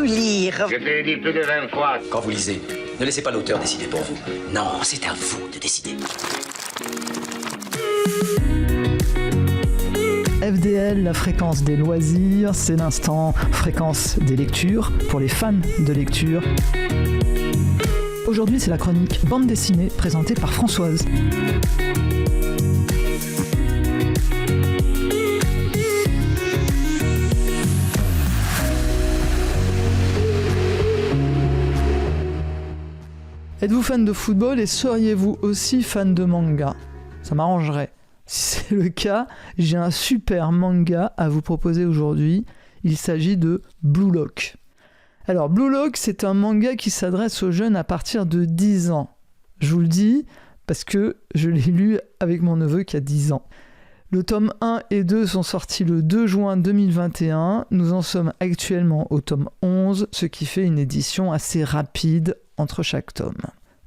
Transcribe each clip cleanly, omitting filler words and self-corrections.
voulu lire. Je te l'ai dit plus de 20 fois. Quand vous lisez, ne laissez pas l'auteur décider pour vous. Non, c'est à vous de décider. FDL, la fréquence des loisirs, c'est l'instant fréquence des lectures pour les fans de lecture. Aujourd'hui, c'est la chronique bande dessinée présentée par Françoise. Êtes-vous fan de football et seriez-vous aussi fan de manga ? Ça m'arrangerait. Si c'est le cas, j'ai un super manga à vous proposer aujourd'hui. Il s'agit de Blue Lock. Alors, Blue Lock, c'est un manga qui s'adresse aux jeunes à partir de 10 ans. Je vous le dis parce que je l'ai lu avec mon neveu qui a 10 ans. Le tome 1 et 2 sont sortis le 2 juin 2021. Nous en sommes actuellement au tome 11, ce qui fait une édition assez rapide entre chaque tome.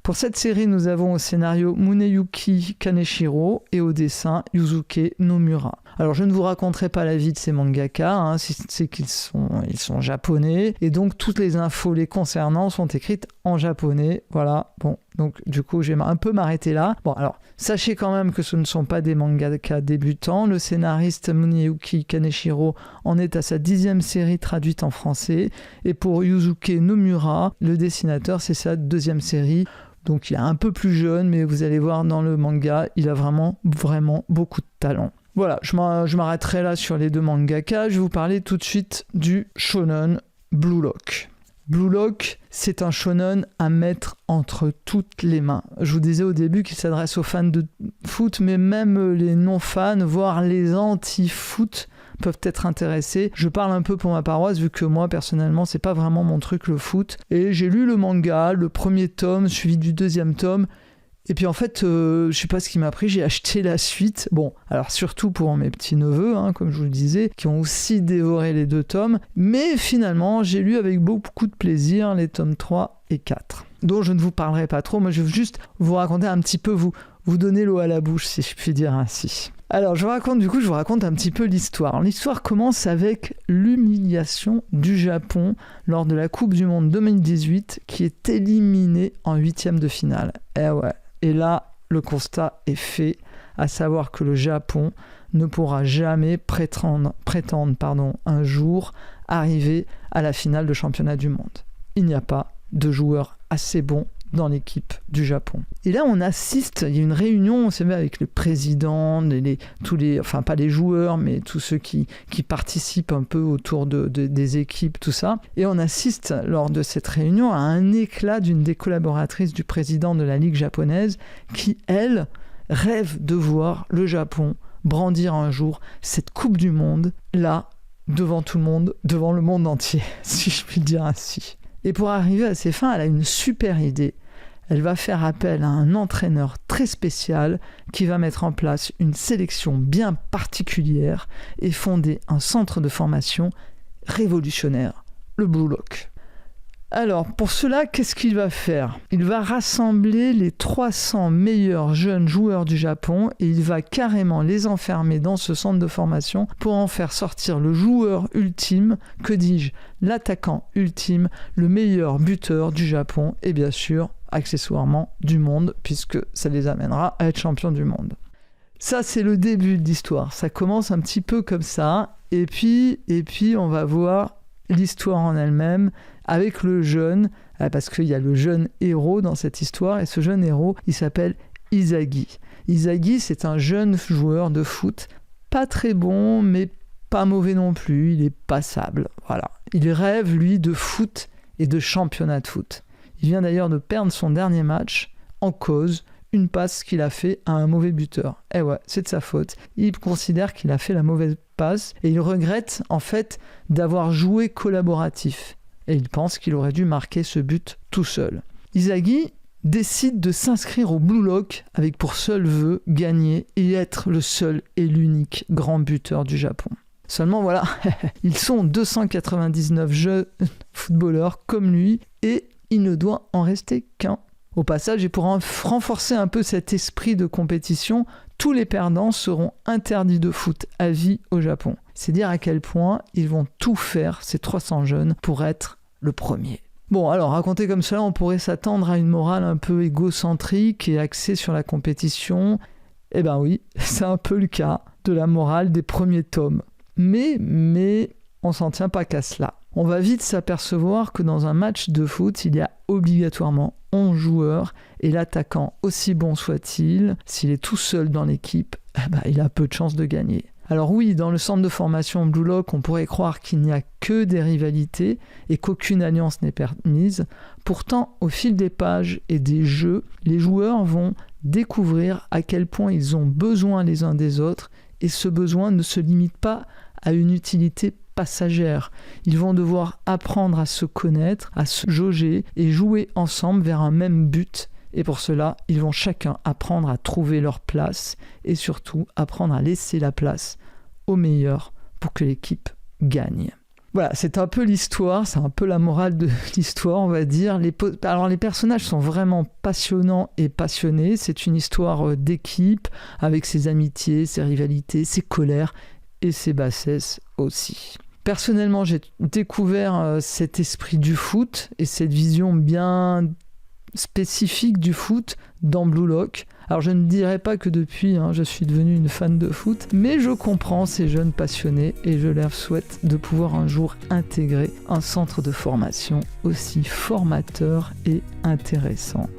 Pour cette série, nous avons au scénario Muneyuki Kaneshiro et au dessin Yusuke Nomura. Alors je ne vous raconterai pas la vie de ces mangaka, si c'est qu'ils sont japonais, et donc toutes les infos les concernant sont écrites en japonais. Voilà, bon, donc du coup je vais un peu m'arrêter là. Bon, alors sachez quand même que ce ne sont pas des mangaka débutants. Le scénariste Muneyuki Kaneshiro en est à sa 10e série traduite en français, et pour Yusuke Nomura, le dessinateur, c'est sa 2e série. Donc il est un peu plus jeune, mais vous allez voir dans le manga, il a vraiment beaucoup de talent. Voilà, je m'arrêterai là sur les deux mangaka. Je vais vous parler tout de suite du shonen Blue Lock. Blue Lock, c'est un shonen à mettre entre toutes les mains. Je vous disais au début qu'il s'adresse aux fans de foot, mais même les non-fans, voire les anti-foot, peuvent être intéressés. Je parle un peu pour ma paroisse, vu que moi, personnellement, c'est pas vraiment mon truc, le foot. Et j'ai lu le manga, le premier tome, suivi du 2e tome. Et puis en fait, je sais pas ce qui m'a pris, j'ai acheté la suite. Bon, alors surtout pour mes petits-neveux, comme je vous le disais, qui ont aussi dévoré les 2 tomes. Mais finalement, j'ai lu avec beaucoup de plaisir les tomes 3 et 4. dont je ne vous parlerai pas trop. Moi, je vais juste vous raconter un petit peu, vous donner l'eau à la bouche, si je puis dire ainsi. Alors, je vous raconte un petit peu l'histoire. L'histoire commence avec l'humiliation du Japon lors de la Coupe du Monde 2018, qui est éliminée en 8e de finale. Et là, le constat est fait, à savoir que le Japon ne pourra jamais prétendre un jour arriver à la finale de championnat du monde. Il n'y a pas de joueurs assez bons dans l'équipe du Japon. Et là, on assiste, il y a une réunion, on s'est mis avec le président, enfin pas les joueurs, mais tous ceux qui participent un peu autour des équipes, tout ça. Et on assiste lors de cette réunion à un éclat d'une des collaboratrices du président de la Ligue japonaise qui, elle, rêve de voir le Japon brandir un jour cette Coupe du Monde, là, devant tout le monde, devant le monde entier, si je puis le dire ainsi. Et pour arriver à ses fins, elle a une super idée. Elle va faire appel à un entraîneur très spécial qui va mettre en place une sélection bien particulière et fonder un centre de formation révolutionnaire, le Blue Lock. Alors, pour cela, qu'est-ce qu'il va faire ? Il va rassembler les 300 meilleurs jeunes joueurs du Japon et il va carrément les enfermer dans ce centre de formation pour en faire sortir le joueur ultime, que dis-je, l'attaquant ultime, le meilleur buteur du Japon et bien sûr, accessoirement, du monde, puisque ça les amènera à être champions du monde. Ça, c'est le début de l'histoire. Ça commence un petit peu comme ça et puis on va voir l'histoire en elle-même avec le jeune, parce qu'il y a le jeune héros dans cette histoire, et ce jeune héros, il s'appelle Isagi. Isagi, c'est un jeune joueur de foot, pas très bon, mais pas mauvais non plus, il est passable, voilà. Il rêve, lui, de foot et de championnat de foot. Il vient d'ailleurs de perdre son dernier match, en cause une passe qu'il a fait à un mauvais buteur. C'est de sa faute. Il considère qu'il a fait la mauvaise passe, et il regrette, en fait, d'avoir joué collaboratif. Et il pense qu'il aurait dû marquer ce but tout seul. Isagi décide de s'inscrire au Blue Lock avec pour seul vœu gagner et être le seul et l'unique grand buteur du Japon. Seulement voilà, ils sont 299 jeunes footballeurs comme lui et il ne doit en rester qu'un. Au passage, et pour renforcer un peu cet esprit de compétition, tous les perdants seront interdits de foot à vie au Japon. C'est dire à quel point ils vont tout faire, ces 300 jeunes, pour être le premier. Bon, alors, raconté comme cela, on pourrait s'attendre à une morale un peu égocentrique et axée sur la compétition. Eh ben oui, c'est un peu le cas de la morale des premiers tomes. Mais on s'en tient pas qu'à cela. On va vite s'apercevoir que dans un match de foot, il y a obligatoirement 11 joueurs et l'attaquant, aussi bon soit-il, s'il est tout seul dans l'équipe, il a peu de chances de gagner. Alors oui, dans le centre de formation Blue Lock, on pourrait croire qu'il n'y a que des rivalités et qu'aucune alliance n'est permise. Pourtant, au fil des pages et des jeux, les joueurs vont découvrir à quel point ils ont besoin les uns des autres et ce besoin ne se limite pas à une utilité passagère. Ils vont devoir apprendre à se connaître, à se jauger et jouer ensemble vers un même but. Et pour cela, ils vont chacun apprendre à trouver leur place et surtout apprendre à laisser la place aux meilleurs pour que l'équipe gagne. Voilà, c'est un peu l'histoire, c'est un peu la morale de l'histoire, on va dire. Alors les personnages sont vraiment passionnants et passionnés. C'est une histoire d'équipe avec ses amitiés, ses rivalités, ses colères et ses bassesses aussi. Personnellement, j'ai découvert cet esprit du foot et cette vision bien spécifique du foot dans Blue Lock. Alors je ne dirais pas que depuis je suis devenu une fan de foot, mais je comprends ces jeunes passionnés et je leur souhaite de pouvoir un jour intégrer un centre de formation aussi formateur et intéressant.